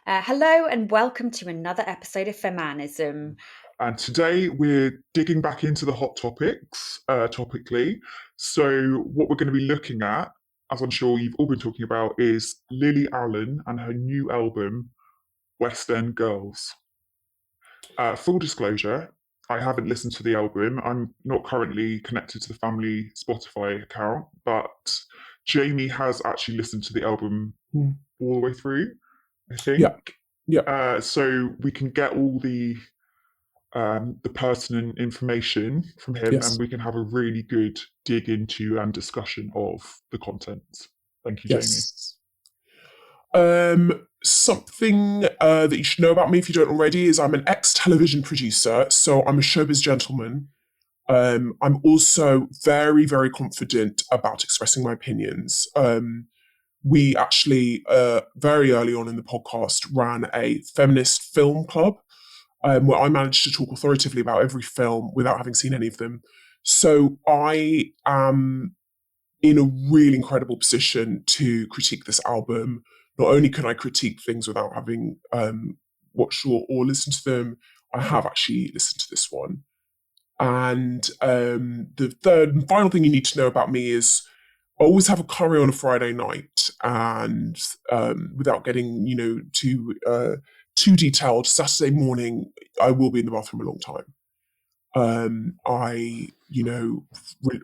Hello and welcome to another episode of FeMANism. And today we're digging back into the hot topics, topically. So, what we're going to be looking at, as I'm sure you've all been talking about, is Lily Allen and her new album, West End Girls. Full disclosure, I haven't listened to the album. I'm not currently connected to the family Spotify account, but Jamie has actually listened to the album all the way through, I think. Yeah, yeah. So we can get all the pertinent information from him, Yes, and we can have a really good dig into and discussion of the content. Thank you, Jamie. yes. Something that you should know about me if you don't already is I'm an ex-television producer, so I'm a showbiz gentleman. I'm also very, very confident about expressing my opinions. We actually, very early on in the podcast, ran a feminist film club where I managed to talk authoritatively about every film without having seen any of them. So I am in a really incredible position to critique this album. Not only can I critique things without having watched or listened to them, I have actually listened to this one. And the third and final thing you need to know about me is I always have a curry on a Friday night, and without getting too detailed, Saturday morning I will be in the bathroom a long time. I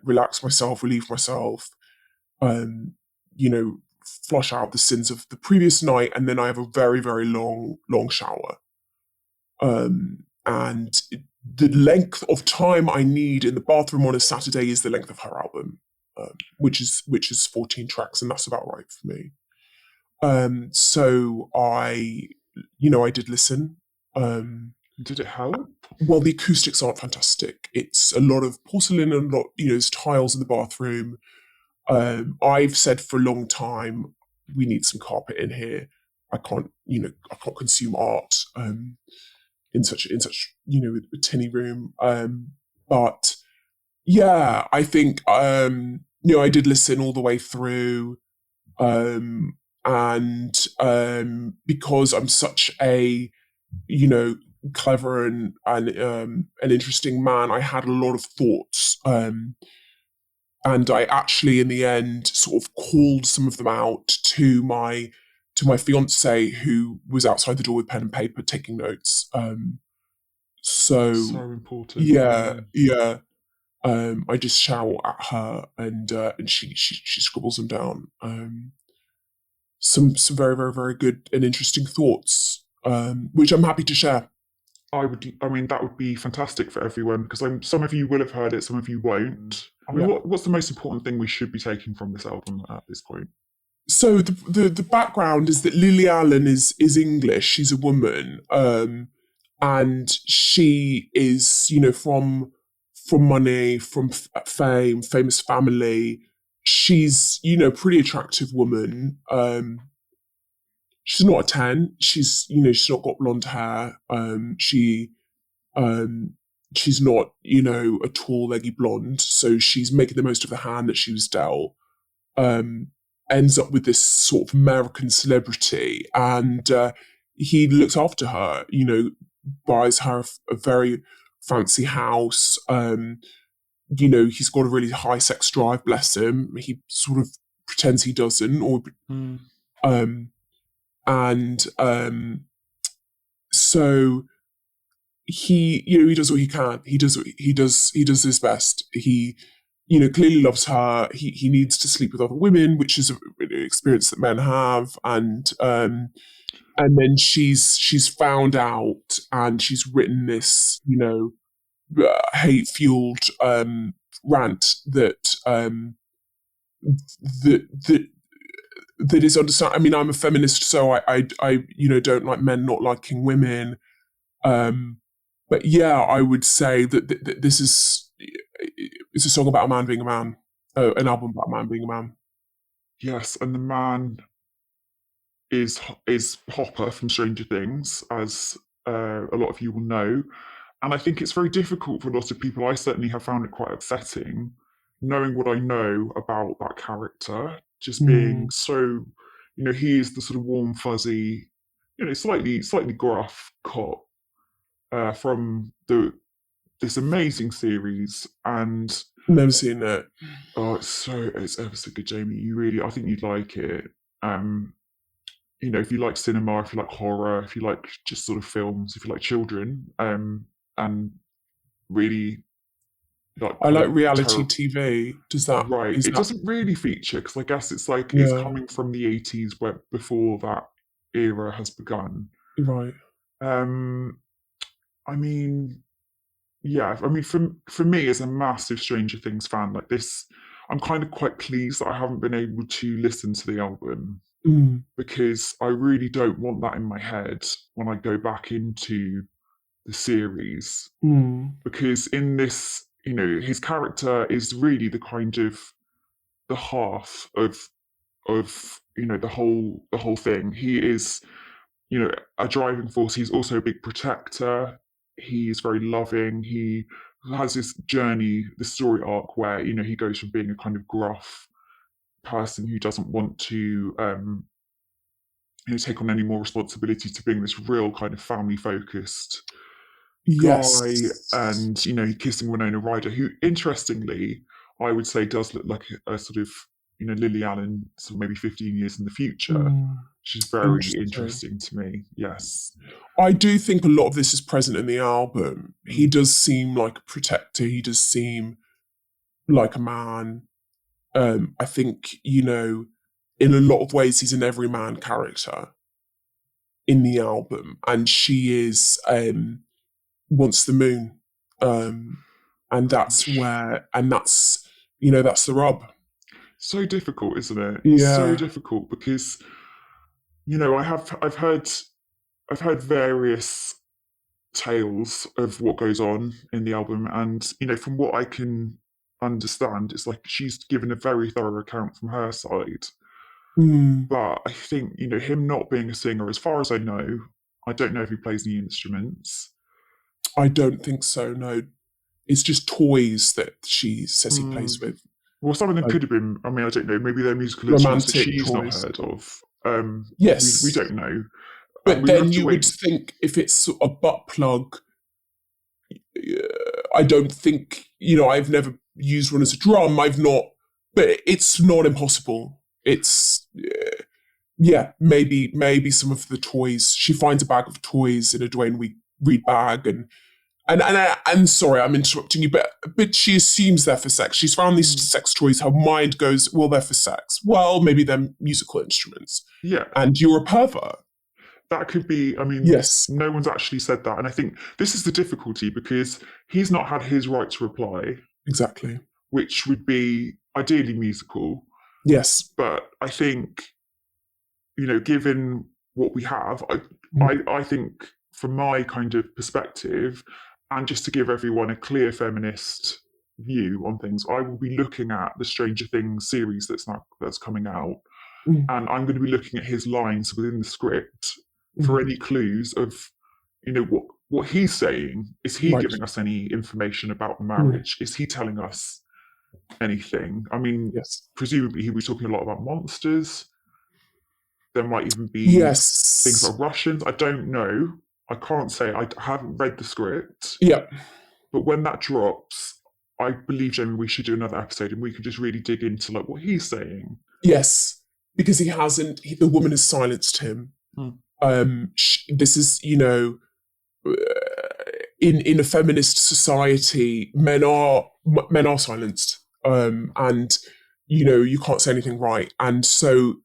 relax myself, relieve myself, um, flush out the sins of the previous night, and then I have a very, very long shower. And the length of time I need in the bathroom on a Saturday is the length of her album, which is 14 tracks, and that's about right for me. So I did listen. Did it help? Well, the acoustics aren't fantastic. It's a lot of porcelain and a lot, there's tiles in the bathroom. I've said for a long time, we need some carpet in here. I can't consume art in such a tinny room. But yeah, I think I did listen all the way through, and because I'm such a clever and an interesting man, I had a lot of thoughts. And I actually, in the end, sort of called some of them out to my fiance, who was outside the door with pen and paper taking notes. So important. yeah. I just shout at her, and she scribbles them down. Some very, very, very good and interesting thoughts, which I'm happy to share. That would be fantastic for everyone, because some of you will have heard it, some of you won't. What's the most important thing we should be taking from this album at this point? So the background is that Lily Allen is English. She's a woman, and she is from money, from fame, famous family. She's pretty attractive woman. She's not a 10. She's not got blonde hair. She's not a tall leggy blonde. So she's making the most of the hand that she was dealt. Ends up with this sort of American celebrity, and he looks after her. Buys her a very fancy house. He's got a really high sex drive. Bless him. He sort of pretends he doesn't, or and so he does what he can. He does his best. He clearly loves her. He needs to sleep with other women, which is an experience that men have, and then she's found out, and she's written this hate fueled rant that that is understand. I mean, I'm a feminist, so I don't like men not liking women. But yeah, I would say that this is it's a song about a man being a man, an album about a man being a man. Yes, and the man is Hopper from Stranger Things, as a lot of you will know. And I think it's very difficult for a lot of people. I certainly have found it quite upsetting, knowing what I know about that character, just being so, he is the sort of warm, fuzzy slightly gruff cop from this amazing series. And Never seen it. oh, it's ever so good, Jamie. I think you'd like it. Um, if you like cinema, if you like horror, if you like just sort of films, if you like children, and really like I kind like of reality terror. TV. Right. Is It that, doesn't really feature because I guess it's like it's yeah, coming from the 80s where before that era has begun. right. Um, I mean, yeah, I mean for me as a massive Stranger Things fan, like this, I'm kind of quite pleased that I haven't been able to listen to the album Mm, because I really don't want that in my head when I go back into the series. mm, Because in this, his character is really the kind of the half of the whole thing. He is a driving force. He's also a big protector. He's very loving. He has this journey, this story arc where he goes from being a kind of gruff person who doesn't want to take on any more responsibility to being this real kind of family focused guy. yes. And kissing Winona Ryder, who interestingly I would say does look like a sort of Lily Allen, sort of maybe 15 years in the future, Mm, which is very interesting. interesting to me. Yes. I do think a lot of this is present in the album. He Mm. does seem like a protector. He does seem like a man. I think, in a lot of ways, he's an everyman character in the album. And she is wants the moon. And that's Gosh. that's the rub. So difficult, isn't it? So Yeah. difficult because I've heard various tales of what goes on in the album, and from what I can understand, it's like she's given a very thorough account from her side. Mm, But I think him not being a singer, as far as I don't know if he plays any instruments. I don't think so, no. It's just toys that she says he Hmm. plays with. Well, some of them Like could have been. I mean, I don't know. Maybe they're musical instruments that romantic she's not toys. heard of. We Yes. don't know. But We then have to you would wait. think if it's a butt plug, I don't think, I've never used one as a drum. I've not, but it's not impossible. It's, yeah, maybe some of the toys. She finds a bag of toys in a Dwayne Reed bag, and sorry, I'm interrupting you, but she assumes they're for sex. She's found these Hmm. sex toys. Her mind goes, well, they're for sex. Well, maybe they're musical instruments, Yeah, and you're a pervert. that could be. I mean, Yes, no one's actually said that, and I think this is the difficulty because he's not had his right to reply, exactly. which would be ideally musical. Yes. But I think given what we have, Mm, I think from my kind of perspective, and just to give everyone a clear feminist view on things, I will be looking at the Stranger Things series that's coming out, mm, and I'm going to be looking at his lines within the script for mm. any clues of what he's saying. Is he Right. giving us any information about the Mm, marriage? Is he telling us anything? I mean, yes. presumably he was talking a lot about monsters. There might even be things Yes. about Russians. I don't know. I can't say. I haven't read the script. Yeah. But when that drops, I believe, Jamie, we should do another episode and we can just really dig into like what he's saying. Yes. Because he hasn't. The woman has silenced him. Hmm. This is, uh, in a feminist society, men are silenced, and you can't say anything right, and so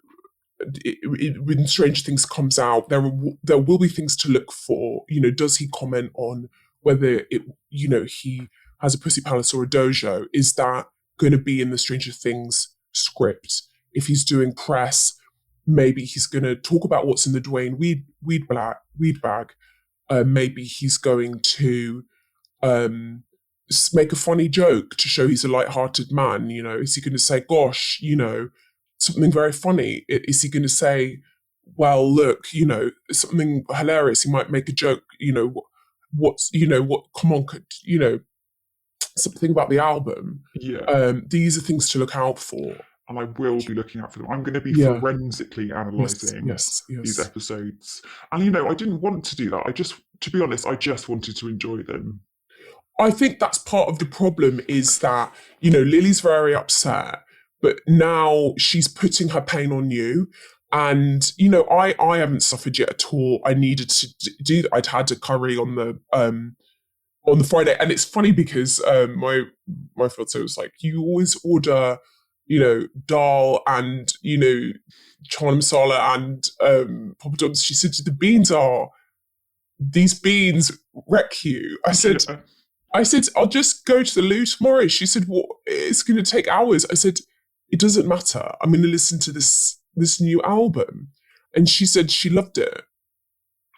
when Stranger Things comes out, there will be things to look for. Does he comment on whether he has a pussy palace or a dojo? Is that going to be in the Stranger Things script? If he's doing press, maybe he's going to talk about what's in the Dwayne weed bag. Maybe he's going to make a funny joke to show he's a light-hearted man. Is he going to say, "Gosh, something very funny"? Is he going to say, "Well, look, something hilarious"? He might make a joke. What? Come on, something about the album. Yeah. These are things to look out for. and I will be looking out for them. I'm going to be Yeah. forensically analysing Yes. these episodes. And, you know, I didn't want to do that. To be honest, I just wanted to enjoy them. I think that's part of the problem, is that, you know, Lily's very upset, but now she's putting her pain on you. And, you know, I haven't suffered yet at all. I needed to do that. I'd had a curry on the Friday. And it's funny because my fiance was like, you always order, you know, dal and, you know, chana masala and poppadoms. She said, these beans wreck you. I said, I'll just go to the loo tomorrow. She said, well, it's going to take hours. I said, it doesn't matter. I'm going to listen to this new album. And she said she loved it.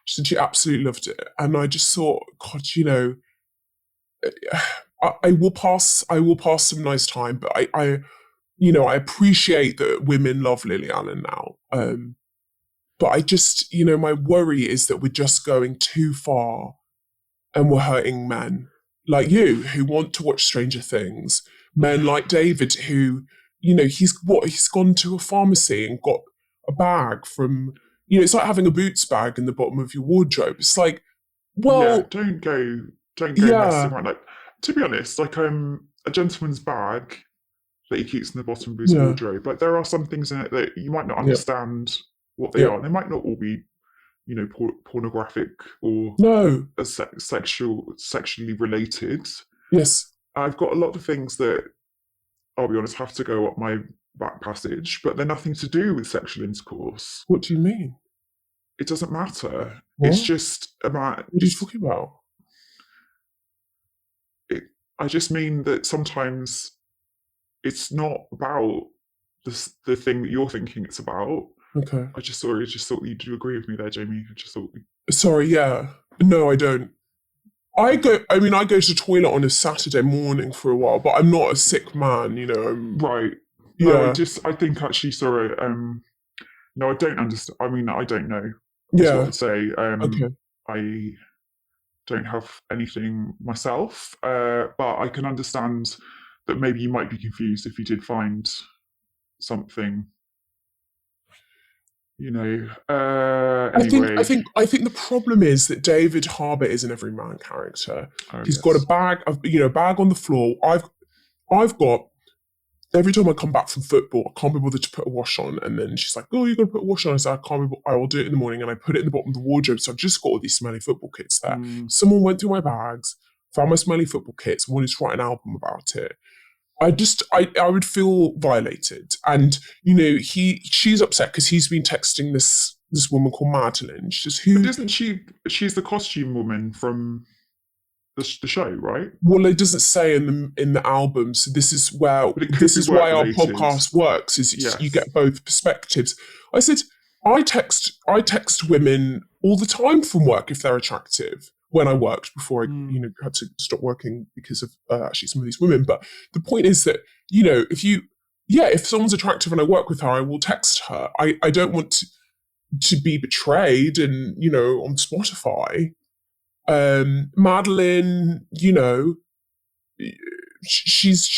She said she absolutely loved it. And I just thought, God, you know, I will pass some nice time, but I you know, I appreciate that women love Lily Allen now. But I just, you know, my worry is that we're just going too far and we're hurting men like you who want to watch Stranger Things, men like David who, you know, he's gone to a pharmacy and got a bag from, you know, it's like having a Boots bag in the bottom of your wardrobe. It's like, well, yeah, don't go messing around. Like, to be honest, like a gentleman's bag that he keeps in the bottom of his wardrobe. Like, there are some things in it that you might not understand what they are. They might not all be, you know, pornographic or sexually related. Yes. I've got a lot of things that, I'll be honest, have to go up my back passage, but they're nothing to do with sexual intercourse. What do you mean? It doesn't matter. What? It's just about... What are you talking about? I just mean that sometimes it's not about the thing that you're thinking it's about. Okay. I just thought you'd agree with me there, Jamie. Sorry, yeah. No, I don't. I go to the toilet on a Saturday morning for a while, but I'm not a sick man, you know. Right. Yeah. No, I think actually, sorry, no, I don't understand. I mean, I don't know. Yeah. What to say. Okay. I don't have anything myself, but I can understand that maybe you might be confused if you did find something, you know. Anyway. I think the problem is that David Harbour is an everyman character. He's got a bag on the floor. I've got, every time I come back from football, I can't be bothered to put a wash on. And then she's like, oh, you're going to put a wash on. I said, I will do it in the morning. And I put it in the bottom of the wardrobe. So I've just got all these smelly football kits there. Someone went through my bags, found my smelly football kits, wanted to write an album about it. I would feel violated. And, you know, she's upset because he's been texting this woman called Madeline. She's she's the costume woman from the show, right? Well, it doesn't say in the album. So this is why our podcast works. You get both perspectives. I said I text women all the time from work if they're attractive. When I worked before I had to stop working because of actually some of these women. But the point is that, you know, if someone's attractive and I work with her, I will text her. I don't want to be betrayed and, you know, on Spotify. Madeline, you know, she's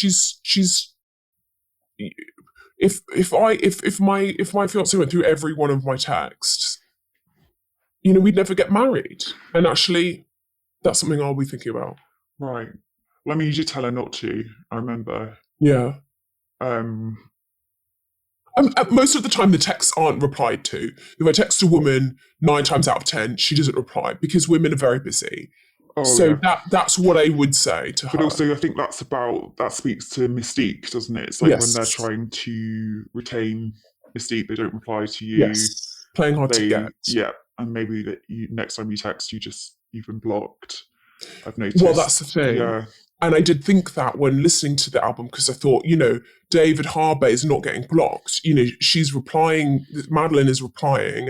if my fiance went through every one of my texts, you know, we'd never get married. And actually, that's something I'll be thinking about. Right. Well, I mean, you did tell her not to, I remember. Yeah. Most of the time, the texts aren't replied to. If I text a woman 9 times out of 10, she doesn't reply because women are very busy. That's what I would say to her. But also, I think that speaks to mystique, doesn't it? It's like when they're trying to retain mystique, they don't reply to you. Yes. Playing hard to get. Yeah. And maybe that next time you text, you've been blocked. I've noticed. Well, that's the thing. Yeah. And I did think that when listening to the album, because I thought, you know, David Harbour is not getting blocked. You know, she's replying, Madeline is replying,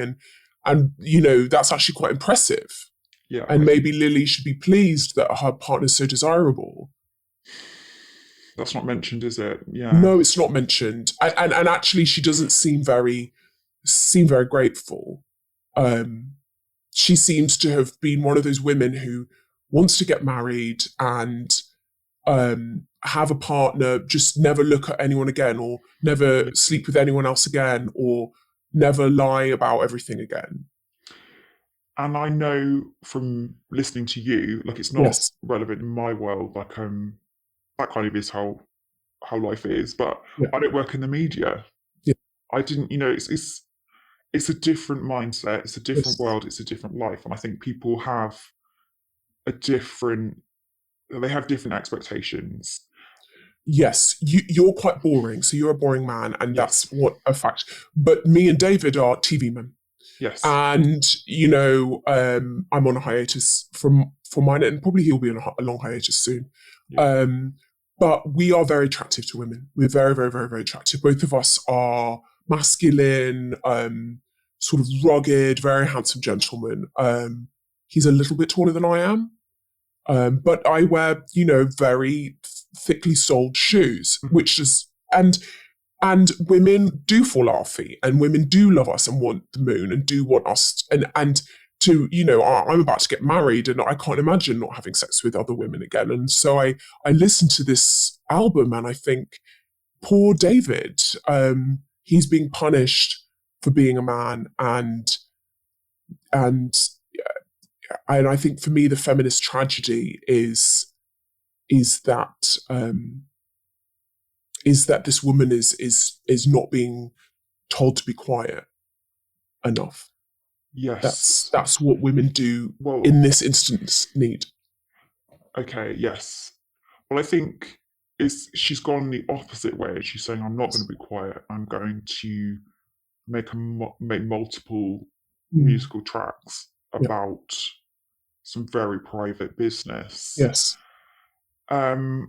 and you know, that's actually quite impressive. Yeah. And maybe Lily should be pleased that her partner's so desirable. That's not mentioned, is it? Yeah. No, it's not mentioned. And actually, she doesn't seem very grateful. She seems to have been one of those women who wants to get married and have a partner, just never look at anyone again, or never sleep with anyone else again, or never lie about everything again. And I know from listening to you, like it's not Yes. relevant in my world, like that kind of is how life is. But Yeah. I don't work in the media. Yeah. I didn't, it's a different mindset, it's a different Yes. world, it's a different life. And I think people have they have different expectations. Yes, you're quite boring, so you're a boring man, and Yes. that's what a fact. But me and David are TV men. Yes. And, I'm on a hiatus for mine, and probably he'll be on a long hiatus soon. Yeah. But we are very attractive to women. We're very, very, very, very attractive. Both of us are masculine, sort of rugged, very handsome gentleman. He's a little bit taller than I am. But I wear, very thickly soled shoes, which is, and women do fall at our feet, and women do love us and want the moon and do want us, and to, I'm about to get married and I can't imagine not having sex with other women again. And so I listen to this album and I think, poor David, he's being punished for being a man, and I think for me the feminist tragedy is that this woman is not being told to be quiet enough. Yes. That's what women do in this instance need. Okay, yes. Well, I think she's gone the opposite way. She's saying, I'm not going to be quiet. I'm going to make multiple musical tracks about some very private business. Yes. And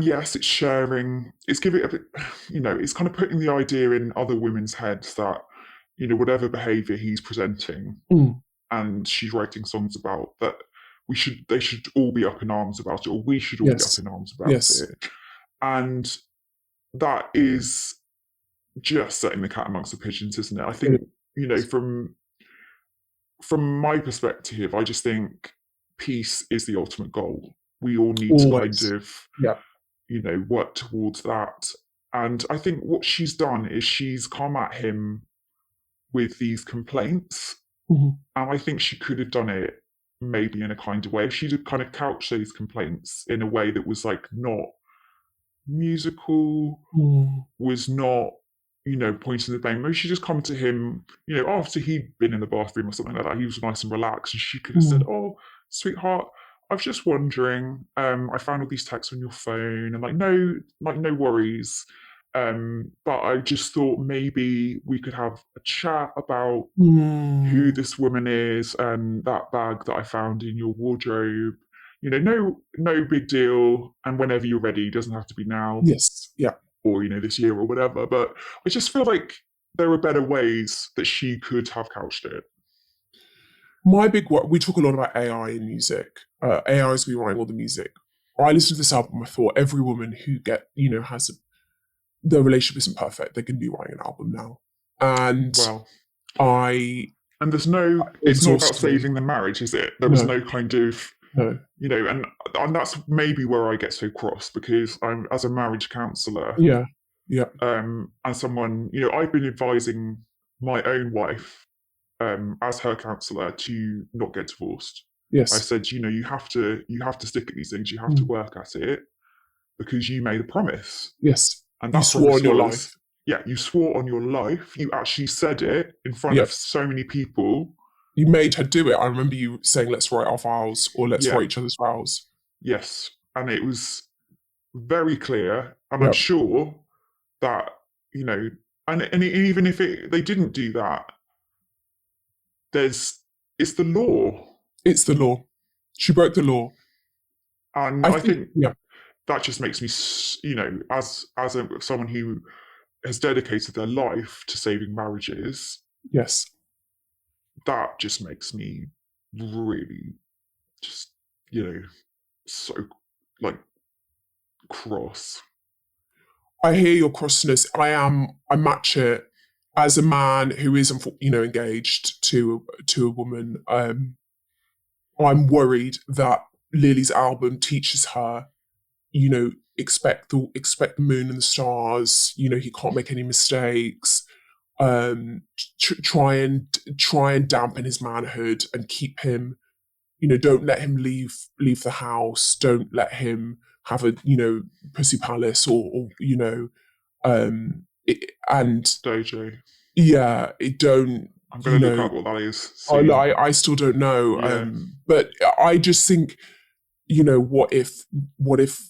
yes, it's sharing, it's giving a bit, it's kind of putting the idea in other women's heads that, whatever behavior he's presenting and she's writing songs about, that they should all be up in arms about it, or we should all be up in arms about it. And that is just setting the cat amongst the pigeons, isn't it? I think, from my perspective, I just think peace is the ultimate goal. We all need to kind of, work towards that. And I think what she's done is she's come at him with these complaints. And I think she could have done it maybe in a kind of way. If she'd have kind of couched those complaints in a way that was like not musical, was not, pointing the blame. Maybe she just come to him, after he'd been in the bathroom or something like that. He was nice and relaxed, and she could have said, "Oh, sweetheart, I was just wondering. I found all these texts on your phone, and no worries. But I just thought maybe we could have a chat about who this woman is and that bag that I found in your wardrobe. No big deal. And whenever you're ready, it doesn't have to be now. Yes. Yeah. Or, this year or whatever. But I just feel like there are better ways that she could have couched it. My big work, we talk a lot about AI in music. AI is rewriting all the music. I listened to this album, I thought every woman who has their relationship isn't perfect, they can be writing an album now. And and there's no, it's not about saving the marriage, is it? There was no kind of, and that's maybe where I get so cross, because I'm, as a marriage counsellor, and someone, I've been advising my own wife, as her counsellor, to not get divorced. Yes. I said, you have to stick at these things, you have to work at it, because you made a promise. Yes. And you swore on your life. Yeah, you swore on your life. You actually said it in front of so many people. You made her do it. I remember you saying, let's write our vows, or let's write each other's vows. Yes. And it was very clear. And I'm sure that, and even if they didn't do that, it's the law. It's the law. She broke the law. And I think that just makes me, as someone who has dedicated their life to saving marriages. Yes. That just makes me really just, so cross. I hear your crossness. I match it as a man who is, engaged to a woman. I'm worried that Lily's album teaches her expect the moon and the stars. He can't make any mistakes. Try and dampen his manhood and keep him. Don't let him leave the house. Don't let him have a pussy palace and Dojo. yeah, it don't. I'm going to look up what that is. Soon. I still don't know. Yeah. But I just think, what if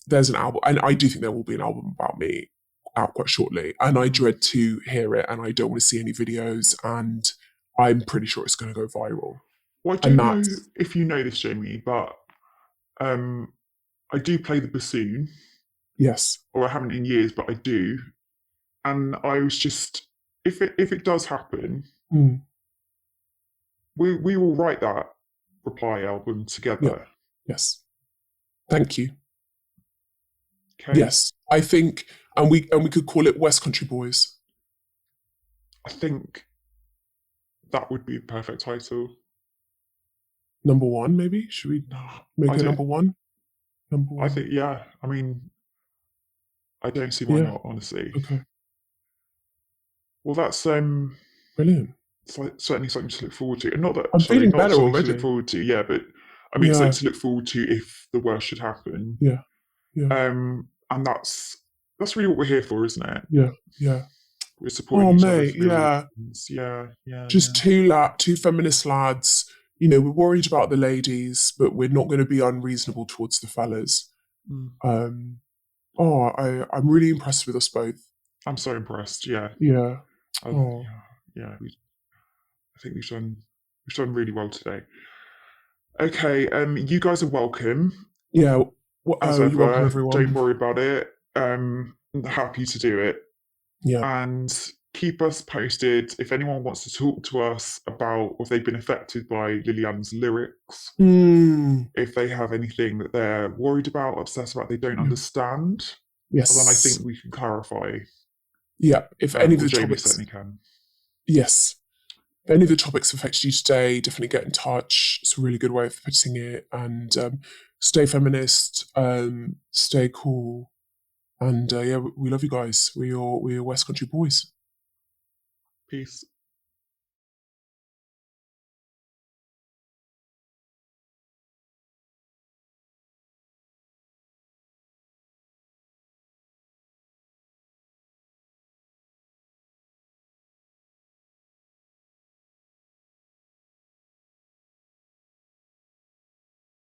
there's an album, and I do think there will be an album about me out quite shortly, and I dread to hear it, and I don't want to see any videos, and I'm pretty sure it's going to go viral. Well, I don't know if you know this, Jamie, but I do play the bassoon. Yes. Or I haven't in years, but I do. And I was just, if it does happen, we will write that reply album together. Yeah. Yes. Thank you. Okay. Yes, I think, and we could call it West Country Boys. I think that would be the perfect title. Number one, maybe? Should we make it number one? Number one. I think, yeah. I mean, I don't see why not, honestly. Okay. Well, that's brilliant. It's certainly something to look forward to, and not that I'm feeling better already. To look forward to, yeah, but I mean, something to look forward to if the worst should happen. Yeah. And that's really what we're here for, isn't it? Yeah. We're supporting each other. Yeah. Just two feminist lads. We're worried about the ladies, but we're not going to be unreasonable towards the fellas. I'm really impressed with us both. I'm so impressed. Yeah. Yeah. Yeah. I think we've done really well today. Okay. You guys are welcome. Yeah. As ever, you're welcome, everyone. Don't worry about it. Happy to do it. Yeah. And keep us posted if anyone wants to talk to us about if they've been affected by Liliana's lyrics. If they have anything that they're worried about, upset about, they don't understand. Yes. Well, then I think we can clarify. Yeah. If any of the Jamie topics certainly can. Yes. If any of the topics affected you today, definitely get in touch. It's a really good way of putting it. And stay feminist, stay cool. And we love you guys. We're West Country Boys. Peace.